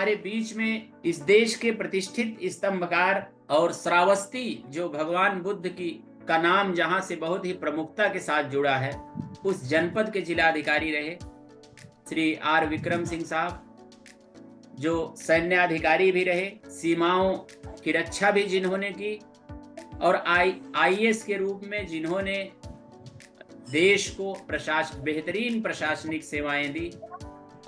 हमारे बीच में इस देश के प्रतिष्ठित स्तंभकार और श्रावस्ती, जो भगवान बुद्ध की का नाम जहां से बहुत ही प्रमुखता के साथ जुड़ा है, उस जनपद के जिलाधिकारी रहे श्री आर विक्रम सिंह साहब, जो सैन्याधिकारी भी रहे, सीमाओं की रक्षा भी जिन्होंने की, और आईएएस के रूप में जिन्होंने देश को बेहतरीन प्रशासनिक सेवाएं दी,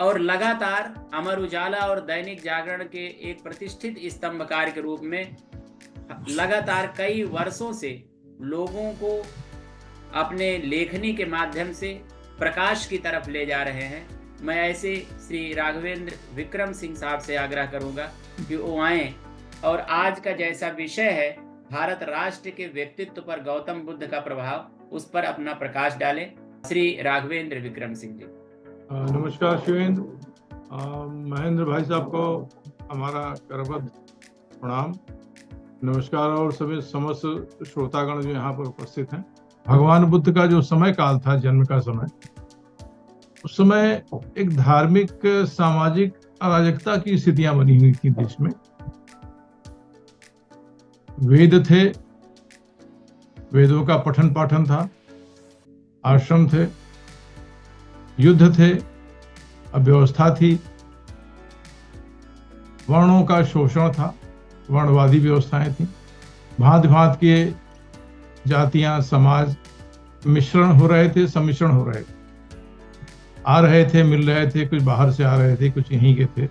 और लगातार अमर उजाला और दैनिक जागरण के एक प्रतिष्ठित स्तंभकार के रूप में लगातार कई वर्षों से लोगों को अपने लेखनी के माध्यम से प्रकाश की तरफ ले जा रहे हैं। मैं ऐसे श्री राघवेंद्र विक्रम सिंह साहब से आग्रह करूंगा कि वो आएं और आज का जैसा विषय है भारत राष्ट्र के व्यक्तित्व पर गौतम बुद्ध का प्रभाव, उस पर अपना प्रकाश डालें। श्री राघवेंद्र विक्रम सिंह जी। नमस्कार शिवेंद्र। महेंद्र भाई साहब को हमारा करबद्ध प्रणाम, नमस्कार, और सभी समस्त श्रोतागण जो यहाँ पर उपस्थित हैं। भगवान बुद्ध का जो समय काल था, जन्म का समय, उस समय एक धार्मिक सामाजिक अराजकता की स्थितियां बनी हुई थी देश में। वेद थे, वेदों का पठन पाठन था, आश्रम थे, युद्ध थे, अव्यवस्था थी, वर्णों का शोषण था, वर्णवादी व्यवस्थाएं थी, भांति भांति के जातियां समाज मिश्रण हो रहे थे, सम्मिश्रण हो रहे थे, आ रहे थे, मिल रहे थे, कुछ बाहर से आ रहे थे, कुछ यहीं के थे।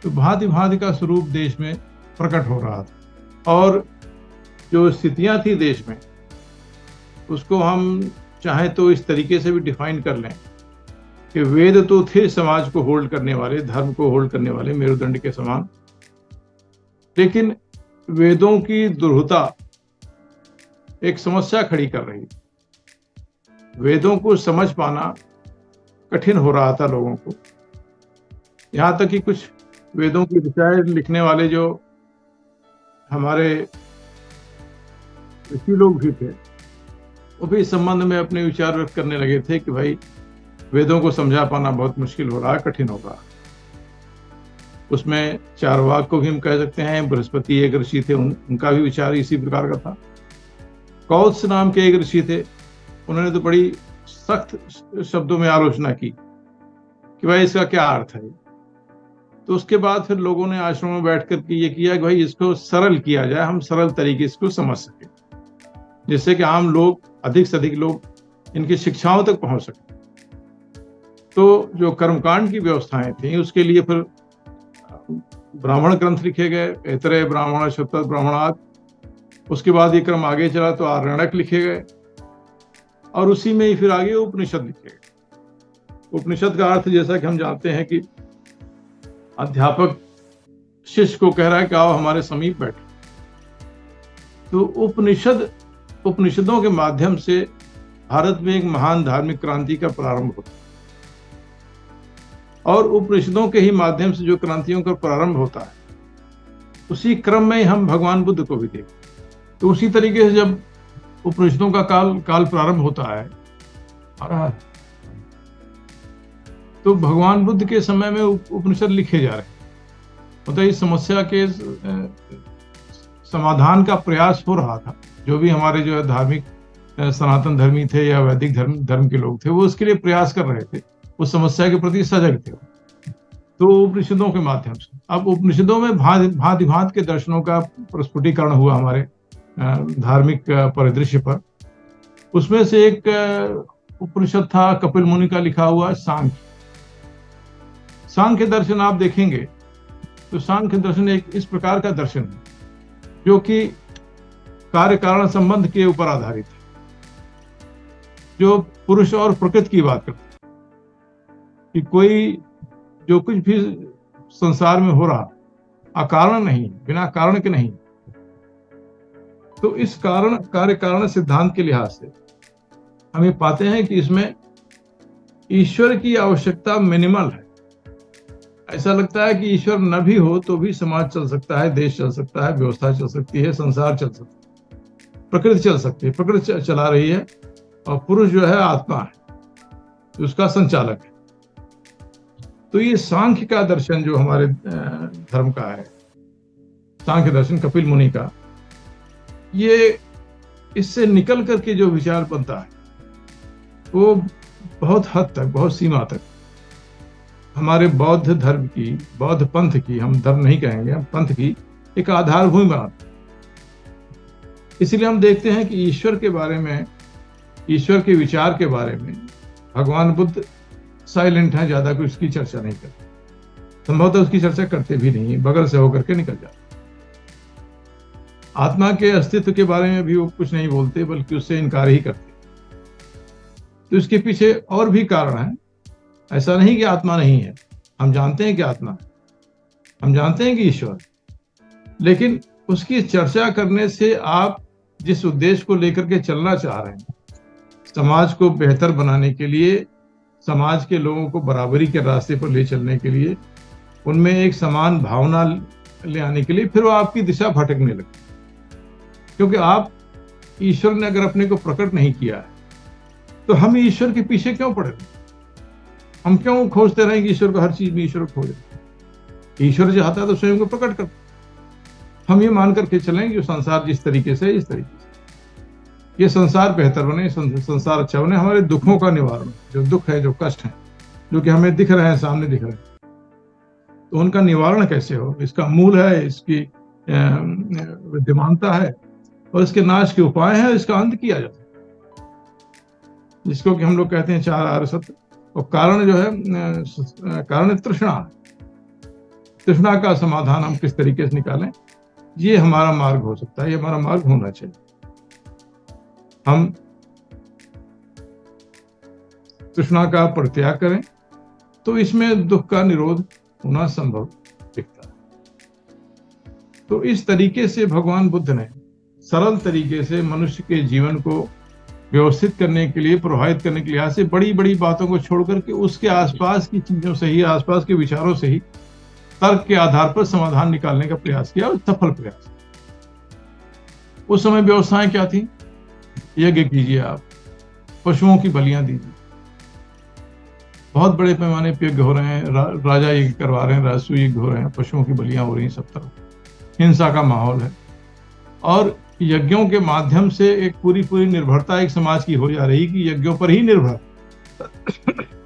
तो भांति भांति का स्वरूप देश में प्रकट हो रहा था, और जो स्थितियां थी देश में, उसको हम चाहे तो इस तरीके से भी डिफाइन कर लें कि वेद तो थे समाज को होल्ड करने वाले, धर्म को होल्ड करने वाले, मेरुदंड के समान, लेकिन वेदों की दुर्हता एक समस्या खड़ी कर रही। वेदों को समझ पाना कठिन हो रहा था लोगों को। यहाँ तक कि कुछ वेदों की ऋचाएं लिखने वाले जो हमारे ऋषि लोग भी थे, वो भी इस संबंध में अपने विचार व्यक्त करने लगे थे कि भाई वेदों को समझा पाना बहुत मुश्किल हो रहा है, कठिन हो रहा है। उसमें चारवाक को भी हम कह सकते हैं, बृहस्पति एक ऋषि थे, उनका भी विचार इसी प्रकार का था। कौत्स नाम के एक ऋषि थे, उन्होंने तो बड़ी सख्त शब्दों में आलोचना की कि भाई इसका क्या अर्थ है। तो उसके बाद फिर लोगों ने आश्रम में बैठ कर ये किया कि भाई इसको सरल किया जाए, हम सरल तरीके से इसको समझ सके, जिससे कि आम लोग, अधिक से अधिक लोग इनकी शिक्षाओं तक पहुंच सके। तो जो कर्मकांड की व्यवस्थाएं थी, उसके लिए फिर ब्राह्मण ग्रंथ लिखे गए, ऐतरेय ब्राह्मण, शतपथ ब्राह्मणात्। उसके बाद ये क्रम आगे चला तो आरण्यक लिखे गए, और उसी में ही फिर आगे उपनिषद लिखे गए। उपनिषद का अर्थ जैसा कि हम जानते हैं कि अध्यापक शिष्य को कह रहा है कि आओ हमारे समीप बैठो। तो उपनिषदों के माध्यम से भारत में एक महान धार्मिक क्रांति का प्रारंभ होता है, और उपनिषदों के ही माध्यम से जो क्रांतियों का प्रारंभ होता है, उसी क्रम में हम भगवान बुद्ध को भी देखते हैं। तो उसी तरीके से जब उपनिषदों का काल प्रारंभ होता है, तो भगवान बुद्ध के समय में उपनिषद लिखे जा रहे हैं। मतलब इस समस्या के समाधान का प्रयास हो रहा था। जो भी हमारे जो है धार्मिक सनातन धर्मी थे या वैदिक धर्म के लोग थे, वो उसके लिए प्रयास कर रहे थे, उस समस्या के प्रति सजग थे। तो उपनिषदों के माध्यम से, अब उपनिषदों में भांति भांति के दर्शनों का प्रस्फुटीकरण हुआ हमारे धार्मिक परिदृश्य पर। उसमें से एक उपनिषद था कपिल मुनि का लिखा हुआ सांख्य दर्शन। आप देखेंगे तो सांख्य दर्शन एक इस प्रकार का दर्शन है जो कि कार्य कारण संबंध के ऊपर आधारित है, जो पुरुष और प्रकृति की बात करता है कि कोई जो कुछ भी संसार में हो रहा अकारण नहीं, बिना कारण के नहीं। तो इस कार्य कारण सिद्धांत के लिहाज से हम ये पाते हैं कि इसमें ईश्वर की आवश्यकता मिनिमल है। ऐसा लगता है कि ईश्वर न भी हो तो भी समाज चल सकता है, देश चल सकता है, व्यवस्था चल सकती है, संसार चल सकता है, प्रकृति चल सकती है, प्रकृति चला रही है, और पुरुष जो है आत्मा है, उसका संचालक है। तो ये सांख्य का दर्शन जो हमारे धर्म का है, सांख्य दर्शन कपिल मुनि का, ये इससे निकल करके जो विचार बनता है वो बहुत हद तक, बहुत सीमा तक हमारे बौद्ध धर्म की, बौद्ध पंथ की, हम धर्म नहीं कहेंगे, हम पंथ की एक आधारभूमि बनाते हैं। इसलिए हम देखते हैं कि ईश्वर के बारे में, ईश्वर के विचार के बारे में भगवान बुद्ध साइलेंट हैं, ज्यादा कुछ उसकी चर्चा नहीं करते, संभवतः उसकी चर्चा करते भी नहीं, बगल से होकर के निकल जाते। आत्मा के अस्तित्व के बारे में भी वो कुछ नहीं बोलते, बल्कि उससे इनकार ही करते। तो इसके पीछे और भी कारण है। ऐसा नहीं कि आत्मा नहीं है, हम जानते हैं कि आत्मा है, हम जानते हैं कि ईश्वर, लेकिन उसकी चर्चा करने से आप जिस उद्देश्य को लेकर के चलना चाह रहे हैं, समाज को बेहतर बनाने के लिए, समाज के लोगों को बराबरी के रास्ते पर ले चलने के लिए, उनमें एक समान भावना ले आने के लिए, फिर वो आपकी दिशा भटकने लगे। क्योंकि आप, ईश्वर ने अगर अपने को प्रकट नहीं किया है तो हम ईश्वर के पीछे क्यों पड़े? हम क्यों खोजते रहें कि ईश्वर को, हर चीज में ईश्वर को खोजे? ईश्वर चाहता है तो स्वयं को प्रकट कर। हम ये मान करके चलें कि संसार जिस तरीके से, इस तरीके से ये संसार बेहतर बने, संसार अच्छा बने, हमारे दुखों का निवारण, जो दुख है, जो कष्ट है, जो कि हमें दिख रहे हैं, सामने दिख रहे हैं, तो उनका निवारण कैसे हो, इसका मूल है, इसकी विद्यमानता है और इसके नाश के उपाय हैं, इसका अंत किया जाता है, जिसको कि हम लोग कहते हैं 4 आर्य सत्य। और कारण जो है, कारण तृष्णा, तृष्णा का समाधान हम किस तरीके से निकालें, ये हमारा मार्ग हो सकता है, ये हमारा मार्ग होना चाहिए। हम तृष्णा का परित्याग करें तो इसमें दुख का निरोध होना संभव दिखता है। तो इस तरीके से भगवान बुद्ध ने सरल तरीके से मनुष्य के जीवन को व्यवस्थित करने के लिए, प्रभावित करने के लिहाज से बड़ी बड़ी बातों को छोड़कर के उसके आसपास की चीजों से ही, आसपास के विचारों से ही तर्क के आधार पर समाधान निकालने का प्रयास किया, और सफल प्रयास। उस समय व्यवस्थाएं क्या थी? यज्ञ कीजिए, आप पशुओं की बलियां दीजिए, बहुत बड़े पैमाने पर यज्ञ हो रहे हैं, राजा यज्ञ करवा रहे हैं, राजसूय यज्ञ हो रहे हैं, पशुओं की बलियां हो रही हैं, सब तरफ हिंसा का माहौल है। और यज्ञों के माध्यम से एक पूरी निर्भरता एक समाज की हो जा रही कि यज्ञों पर ही निर्भर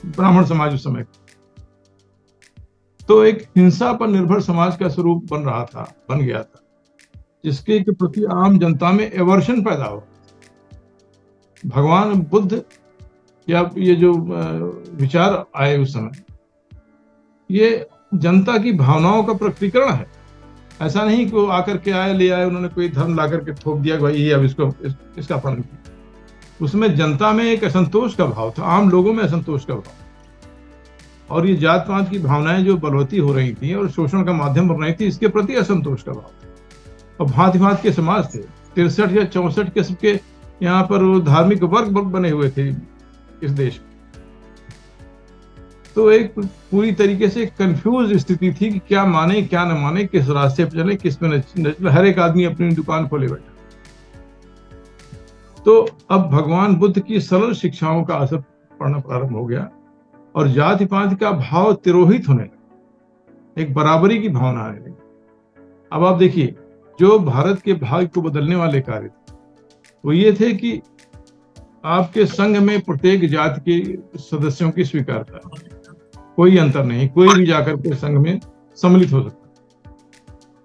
ब्राह्मण समाज उस समय। तो एक हिंसा पर निर्भर समाज का स्वरूप बन गया था, जिसके प्रति आम जनता में एवर्शन पैदा हो। भगवान बुद्ध या ये जो विचार आए उस समय, ये जनता की भावनाओं का प्रकटीकरण है। ऐसा नहीं कि वो आकर के ले आए, उन्होंने कोई धर्म ला करके थोप दिया, भाई ये अब इसका पालन किया। उसमें जनता में एक असंतोष का भाव था, आम लोगों में असंतोष का भाव, और ये जात पात की भावनाएं जो बलवती हो रही थी और शोषण का माध्यम बन रही थी, इसके प्रति असंतोष का भाव था। और भांति भांति के समाज थे, 63 या 64 किस्म के यहाँ पर धार्मिक वर्ग बने हुए थे इस देश में। तो एक पूरी तरीके से कंफ्यूज स्थिति थी कि क्या माने क्या न माने, किस रास्ते पर चले, किस पे न चले। हर एक आदमी अपनी दुकान खोले बैठा। तो अब भगवान बुद्ध की सरल शिक्षाओं का असर पड़ना प्रारंभ हो गया और जाति पाति का भाव तिरोहित होने लगा, एक बराबरी की भावना आने लगी। अब आप देखिए, जो भारत के भाग्य को बदलने वाले कार्य थे वो ये थे कि आपके संघ में प्रत्येक जाति के सदस्यों की स्वीकारता है, कोई अंतर नहीं, कोई भी जाकर के संघ में सम्मिलित हो सकता है,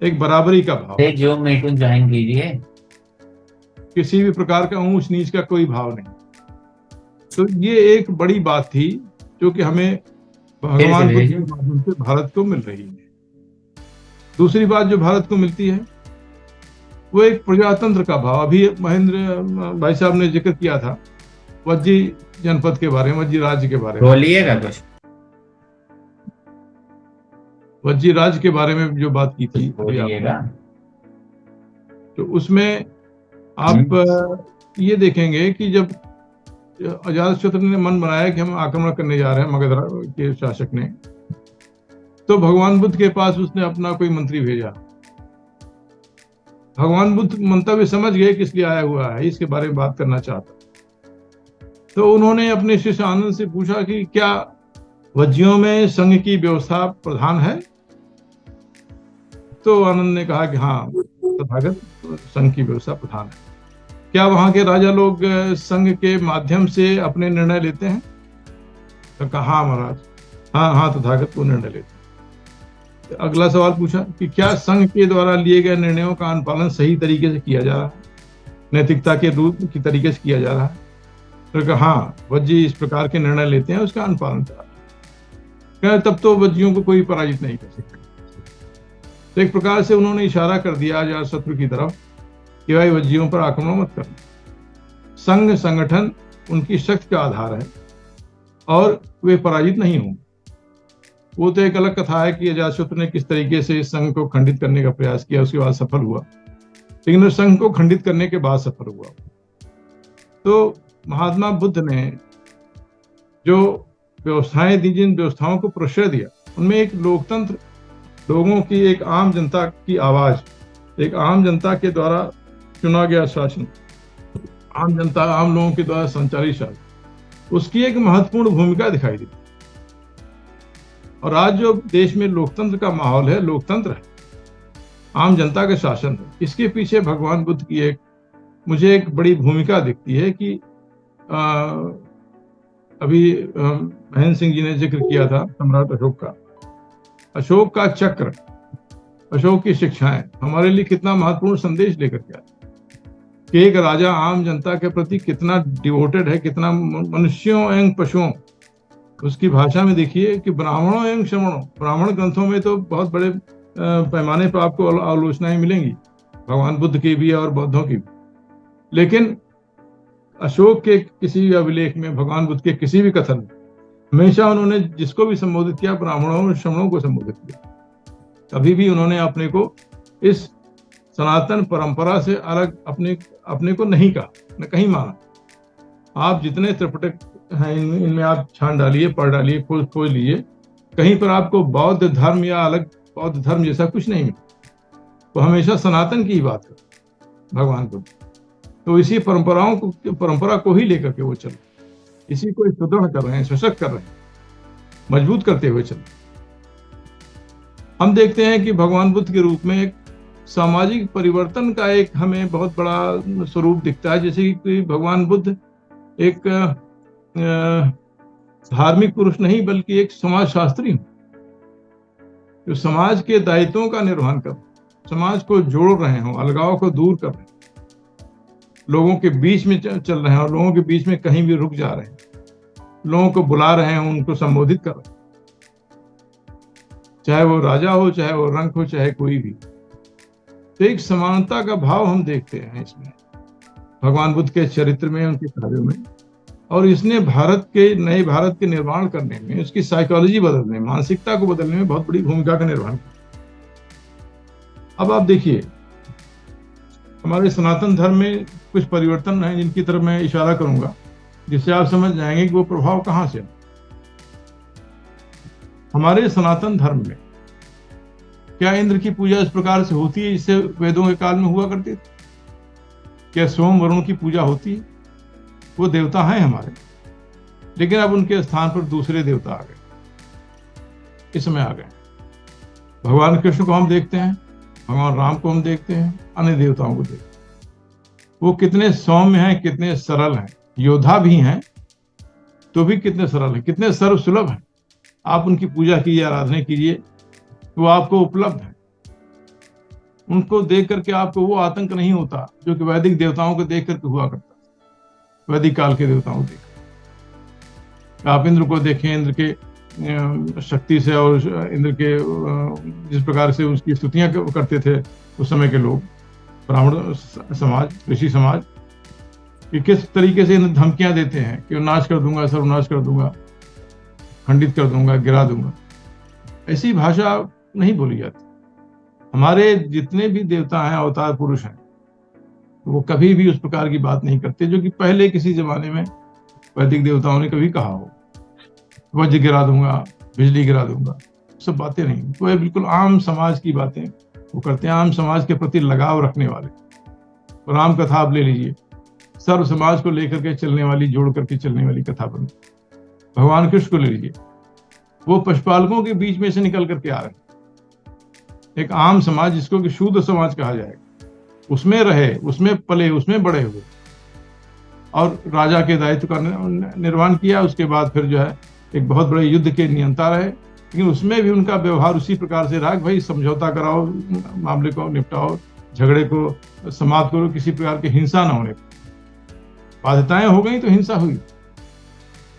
एक बराबरी का भाव, जो मीटिंग ज्वाइन कीजिए, किसी भी प्रकार का ऊंच नीच का कोई भाव नहीं। तो ये एक बड़ी बात थी जो कि हमें भगवान बुद्ध के माध्यम से भारत को मिल रही है। दूसरी बात जो भारत को मिलती है वो एक प्रजातंत्र का भाव। अभी महेंद्र भाई साहब ने जिक्र किया था वज्जी जनपद के बारे में, वज्जी राज्य के बारे में। बोलिएगा कुछ। वज्जी राज्य के बारे में जो बात की थी, तो उसमें आप ये देखेंगे कि जब अजातशत्रु ने मन बनाया कि हम आक्रमण करने जा रहे हैं मगध के शासक ने, तो भगवान बुद्ध के पास उसने अपना कोई मंत्री भेजा। भगवान बुद्ध मंतव्य समझ गए किस लिए आया हुआ है, इसके बारे में बात करना चाहता। तो उन्होंने अपने शिष्य आनंद से पूछा कि क्या वज्जियों में संघ की व्यवस्था प्रधान है? तो आनंद ने कहा कि हाँ तथागत, संघ की व्यवस्था प्रधान है। क्या वहां के राजा लोग संघ के माध्यम से अपने निर्णय लेते हैं? तो कहा हाँ महाराज, हाँ हाँ तथागत वो निर्णय लेते हैं। अगला सवाल पूछा कि क्या संघ के द्वारा लिए गए निर्णयों का अनुपालन सही तरीके से किया जा रहा है, नैतिकता के रूप की तरीके से किया जा रहा है? तो कहा हाँ, वज्जी इस प्रकार के निर्णय लेते हैं, उसका अनुपालन करा। तब तो वज्जियों को कोई पराजित नहीं कर सकता। तो एक प्रकार से उन्होंने इशारा कर दिया अजात शत्रु की तरफ कि भाई वज्जियों पर आक्रमण मत करना। संघ संगठन उनकी शक्ति का आधार है और वे पराजित नहीं होंगे। वो तो एक अलग कथा है कि अजातशत्रु ने किस तरीके से इस संघ को खंडित करने का प्रयास किया, उसके बाद सफल हुआ, लेकिन उस संघ को खंडित करने के बाद सफल हुआ। तो महात्मा बुद्ध ने जो व्यवस्थाएं दी, जिन व्यवस्थाओं को प्रश्रय दिया, उनमें एक लोकतंत्र, लोगों की एक आम जनता की आवाज, एक आम जनता के द्वारा चुना गया शासन, आम जनता, आम लोगों के द्वारा संचालित शासन, उसकी एक महत्वपूर्ण भूमिका दिखाई दी। और आज जो देश में लोकतंत्र का माहौल है, लोकतंत्र है, आम जनता का शासन है, इसके पीछे भगवान बुद्ध की मुझे एक बड़ी भूमिका दिखती है कि अभी महेंद्र सिंह जी ने जिक्र किया था सम्राट अशोक का। अशोक का चक्र, अशोक की शिक्षाएं हमारे लिए कितना महत्वपूर्ण संदेश लेकर के आए कि एक राजा आम जनता के प्रति कितना डिवोटेड है, कितना मनुष्यों एवं पशुओं, उसकी भाषा में देखिए कि ब्राह्मणों एवं श्रमणों, ब्राह्मण ग्रंथों में तो बहुत बड़े पैमाने पर आपको आलोचनाएं मिलेंगी, भगवान बुद्ध की भी और बौद्धों की भी, लेकिन अशोक के किसी भी अभिलेख में, भगवान बुद्ध के किसी भी कथन में हमेशा उन्होंने जिसको भी संबोधित किया, ब्राह्मणों और श्रमणों को संबोधित किया। कभी भी उन्होंने अपने को इस सनातन परंपरा से अलग अपने को नहीं कहा, न कहीं माना। आप जितने त्रिपिटक हैं इनमें आप छान डालिए, पढ़ डालिए, खोज लीजिए, कहीं पर आपको बौद्ध धर्म या अलग बौद्ध धर्म जैसा कुछ नहीं मिला। वो हमेशा सनातन की ही बात कर भगवान बुद्ध। तो इसी परंपरा को ही लेकर के वो चल, इसी को सुदृढ़ कर रहे हैं, सशक्त कर रहे हैं, मजबूत करते हुए चल। हम देखते हैं कि भगवान बुद्ध के रूप में एक सामाजिक परिवर्तन का एक हमें बहुत बड़ा स्वरूप दिखता है। जैसे कि भगवान बुद्ध एक धार्मिक पुरुष नहीं बल्कि एक समाज शास्त्री हूं, जो समाज के दायित्वों का निर्वहन कर, समाज को जोड़ रहे हों, अलगाव को दूर कर रहे हैं, लोगों के बीच में चल रहे हैं और लोगों के बीच में कहीं भी रुक जा रहे हैं, लोगों को बुला रहे हैं, उनको संबोधित कर रहे हैं, चाहे वो राजा हो, चाहे वो रंक हो, चाहे कोई भी। तो एक समानता का भाव हम देखते हैं इसमें भगवान बुद्ध के चरित्र में, उनके कार्यों में, और इसने नए भारत के निर्माण करने में, उसकी साइकोलॉजी बदलने, मानसिकता को बदलने में बहुत बड़ी भूमिका का निर्वहन किया। अब आप देखिए हमारे सनातन धर्म में कुछ परिवर्तन हैं जिनकी तरफ मैं इशारा करूंगा, जिससे आप समझ जाएंगे कि वो प्रभाव कहां से है। हमारे सनातन धर्म में क्या इंद्र की पूजा इस प्रकार से होती है जिससे वेदों के काल में हुआ करती थी? क्या सोम वरुण की पूजा होती है? वो देवता हैं हमारे, लेकिन अब उनके स्थान पर दूसरे देवता आ गए, इस समय आ गए। भगवान कृष्ण को हम देखते हैं, भगवान राम को हम देखते हैं, अन्य देवताओं को देखते हैं। वो कितने सौम्य हैं, कितने सरल हैं, योद्धा भी हैं तो भी कितने सरल हैं, कितने सर्वसुलभ हैं। आप उनकी पूजा कीजिए, आराधना कीजिए, वो आपको उपलब्ध है। उनको देख करके आपको वो आतंक नहीं होता जो कि वैदिक देवताओं को देख करके हुआ करता, वैदिक काल के देवताओं को देख। आप इंद्र को देखें, इंद्र के शक्ति से और इंद्र के जिस प्रकार से उसकी स्तुतियां करते थे उस समय के लोग, ब्राह्मण समाज, ऋषि समाज, कि किस तरीके से इंद्र धमकियां देते हैं कि नाश कर दूंगा, सर्वनाश कर दूंगा, खंडित कर दूंगा, गिरा दूंगा। ऐसी भाषा नहीं बोली जाती। हमारे जितने भी देवता हैं, अवतार पुरुष हैं, वो कभी भी उस प्रकार की बात नहीं करते जो कि पहले किसी जमाने में वैदिक देवताओं ने कभी कहा हो। वज्र गिरा दूंगा, बिजली गिरा दूंगा, सब बातें नहीं। वो बिल्कुल आम समाज की बातें वो करते हैं, आम समाज के प्रति लगाव रखने वाले। राम कथा आप ले लीजिए, सर्व समाज को लेकर के चलने वाली, जोड़ करके चलने वाली कथा बनी। भगवान कृष्ण को ले लीजिए, वो पशुपालकों के बीच में से निकल करके आ रहे हैं। एक आम समाज जिसको कि शूद्र समाज कहा जाएगा, उसमें रहे, उसमें पले, उसमें बड़े हुए और राजा के दायित्व का निर्वहन किया। उसके बाद फिर जो है एक बहुत बड़े युद्ध के नियंता रहे, लेकिन उसमें भी उनका व्यवहार उसी प्रकार से रहा कि भाई समझौता कराओ, मामले को निपटाओ, झगड़े को समाप्त करो, किसी प्रकार की हिंसा न होने। बाध्यताएं हो गई तो हिंसा हुई।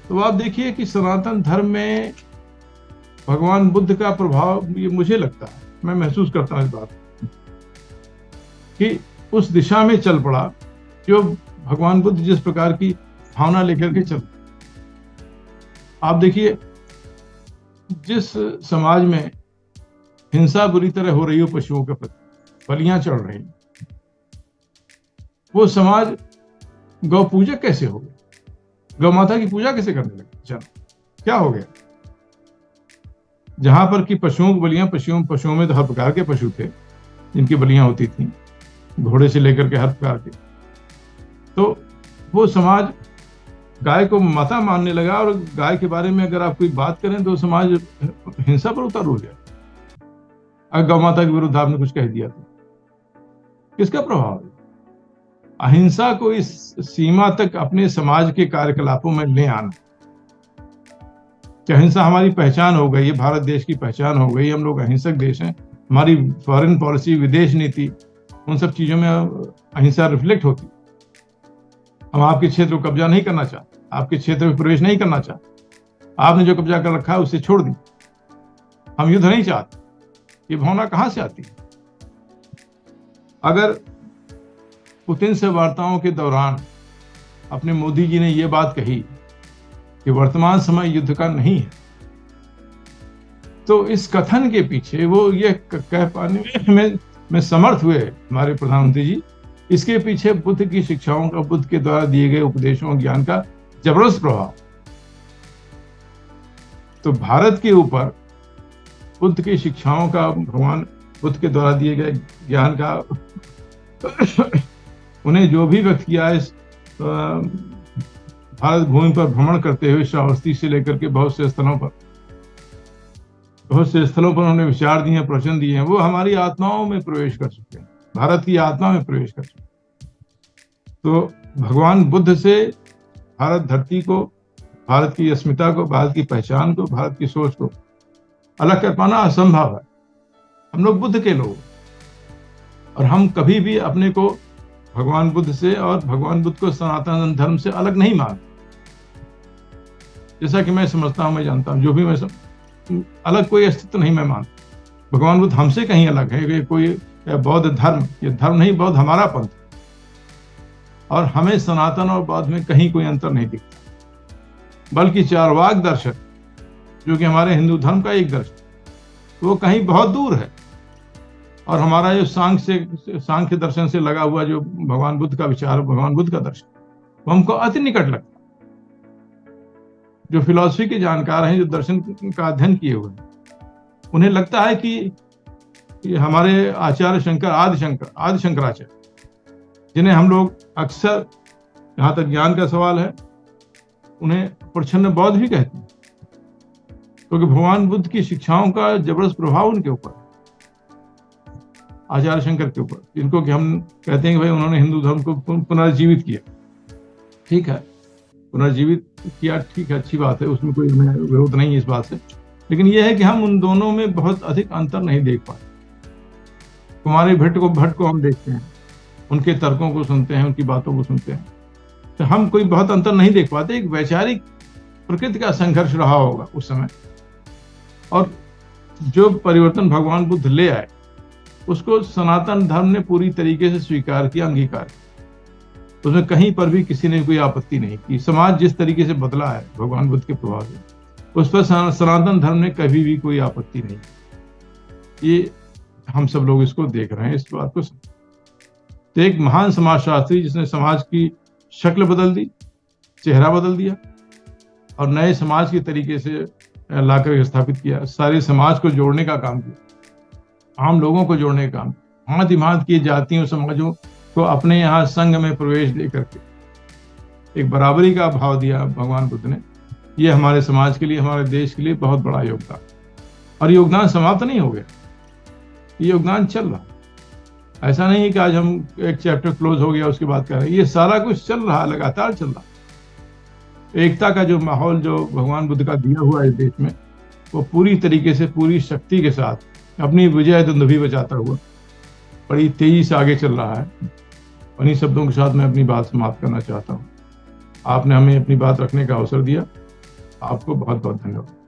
तो आप देखिए कि सनातन धर्म में भगवान बुद्ध का प्रभाव, ये मुझे लगता है, मैं महसूस करता हूं इस बात कि उस दिशा में चल पड़ा जो भगवान बुद्ध जिस प्रकार की भावना लेकर के चल। आप देखिए जिस समाज में हिंसा बुरी तरह हो रही हो पशुओं के प्रति, बलियां चढ़ रही, वो समाज गौ पूजक कैसे हो गए? गौ माता की पूजा कैसे करने लगे? चलो क्या हो गया? जहां पर कि पशुओं की बलियां, पशुओं में तो हर प्रकार के पशु थे जिनकी बलियां होती थी, घोड़े से लेकर के हर प्रकार के। तो वो समाज गाय को माता मानने लगा, और गाय के बारे में अगर आप कोई बात करें तो समाज हिंसा पर उतर हो गया। अगर गौ माता के विरुद्ध आपने कुछ कह दिया तो किसका प्रभाव है? अहिंसा को इस सीमा तक अपने समाज के कार्यकलापों में ले आना। कि अहिंसा हमारी पहचान हो गई, ये भारत देश की पहचान हो गई, हम लोग अहिंसक देश हैं, हमारी फॉरेन पॉलिसी, विदेश नीति, उन सब चीजों में अहिंसा रिफ्लेक्ट होती। हम आपके क्षेत्र को कब्जा नहीं करना चाहते, आपके क्षेत्र में प्रवेश नहीं करना चाहते, आपने जो कब्जा कर रखा है उसे छोड़ दी, हम युद्ध नहीं चाहते। ये भावना कहां से आती है? अगर पुतिन से वार्ताओं के दौरान अपने मोदी जी ने यह बात कही कि वर्तमान समय युद्ध का नहीं है, तो इस कथन के पीछे वो ये कह पाने में समर्थ हुए हमारे प्रधानमंत्री जी, इसके पीछे बुद्ध की शिक्षाओं का, बुद्ध के द्वारा दिए गए उपदेशों, ज्ञान का जबरदस्त प्रभाव। तो भारत के ऊपर बुद्ध की शिक्षाओं का, भगवान बुद्ध के द्वारा दिए गए ज्ञान का उन्हें जो भी व्यक्त किया है, भारत भूमि पर भ्रमण करते हुए श्रावस्ती से लेकर के बहुत से स्थलों पर उन्होंने विचार दिए हैं, प्रवचन दिए हैं, वो हमारी आत्माओं में प्रवेश कर चुके हैं, भारत की आत्मा में प्रवेश कर चुके हैं। तो भगवान बुद्ध से भारत धरती को, भारत की अस्मिता को, भारत की पहचान को, भारत की सोच को अलग कर पाना असंभव है। हम लोग बुद्ध के लोग, और हम कभी भी अपने को भगवान बुद्ध से और भगवान बुद्ध को सनातन धर्म से अलग नहीं मानते। जैसा कि मैं समझता हूं, मैं जानता हूं, जो भी मैं अलग कोई अस्तित्व नहीं मैं मानता। भगवान बुद्ध हमसे कहीं अलग है। ये कोई बौद्ध धर्म, ये धर्म नहीं, बौद्ध हमारा पंथ, और हमें सनातन और बौद्ध में कहीं कोई अंतर नहीं दिखता। बल्कि चार्वाक दर्शन, जो कि हमारे हिंदू धर्म का एक दर्शन, वो कहीं बहुत दूर है। और हमारा जो सांख्य दर्शन से लगा हुआ जो भगवान बुद्ध का विचार, भगवान बुद्ध का दर्शन, वो हमको अति निकट लगता। जो फिलॉसफी के जानकार हैं, जो दर्शन का अध्ययन किए हुए हैं, उन्हें लगता है कि हमारे आचार्य शंकर, आदि शंकराचार्य, जिन्हें हम लोग अक्सर, जहां तक ज्ञान का सवाल है, उन्हें प्रच्छन्न बौद्ध भी कहते हैं, क्योंकि भगवान बुद्ध की शिक्षाओं का जबरदस्त प्रभाव उनके ऊपर, आचार्य शंकर के ऊपर, जिनको कि हम कहते हैं कि भाई उन्होंने हिंदू धर्म को पुनर्जीवित किया। ठीक है, पुनर्जीवित किया, ठीक है, अच्छी बात है, उसमें कोई हमें विरोध नहीं है इस बात से। लेकिन यह है कि हम उन दोनों में बहुत अधिक अंतर नहीं देख पाते। कुमारी भट्ट को हम देखते हैं, उनके तर्कों को सुनते हैं, उनकी बातों को सुनते हैं, तो हम कोई बहुत अंतर नहीं देख पाते। एक वैचारिक प्रकृति का संघर्ष रहा होगा उस समय, और जो परिवर्तन भगवान बुद्ध ले आए उसको सनातन धर्म ने पूरी तरीके से स्वीकार किया, अंगीकार किया। उसमें कहीं पर भी किसी ने कोई आपत्ति नहीं की। समाज जिस तरीके से बदला है भगवान बुद्ध के प्रभाव से, उस पर सनातन धर्म ने कभी भी कोई आपत्ति नहीं की। ये हम सब लोग इसको देख रहे हैं, इस बात को। तो एक महान समाजशास्त्री जिसने समाज की शक्ल बदल दी, चेहरा बदल दिया, और नए समाज के तरीके से लाकर स्थापित किया, सारे समाज को जोड़ने का काम किया, आम लोगों को जोड़ने का काम, भांति भांति की जातियों, समाजों को अपने यहाँ संघ में प्रवेश दे करके एक बराबरी का भाव दिया भगवान बुद्ध ने। ये हमारे समाज के लिए, हमारे देश के लिए बहुत बड़ा योगदान। और योगदान समाप्त नहीं हो गया, ये योगदान चल रहा। ऐसा नहीं है कि आज हम एक चैप्टर क्लोज हो गया उसके बाद कर रहे हैं, ये सारा कुछ चल रहा, लगातार चल रहा। एकता का जो माहौल जो भगवान बुद्ध का दिया हुआ है इस देश में, वो पूरी तरीके से, पूरी शक्ति के साथ अपनी विजय दुंदुभी बचाता हुआ बड़ी तेजी से आगे चल रहा है। उन्हीं शब्दों के साथ मैं अपनी बात समाप्त करना चाहता हूँ। आपने हमें अपनी बात रखने का अवसर दिया, आपको बहुत बहुत धन्यवाद।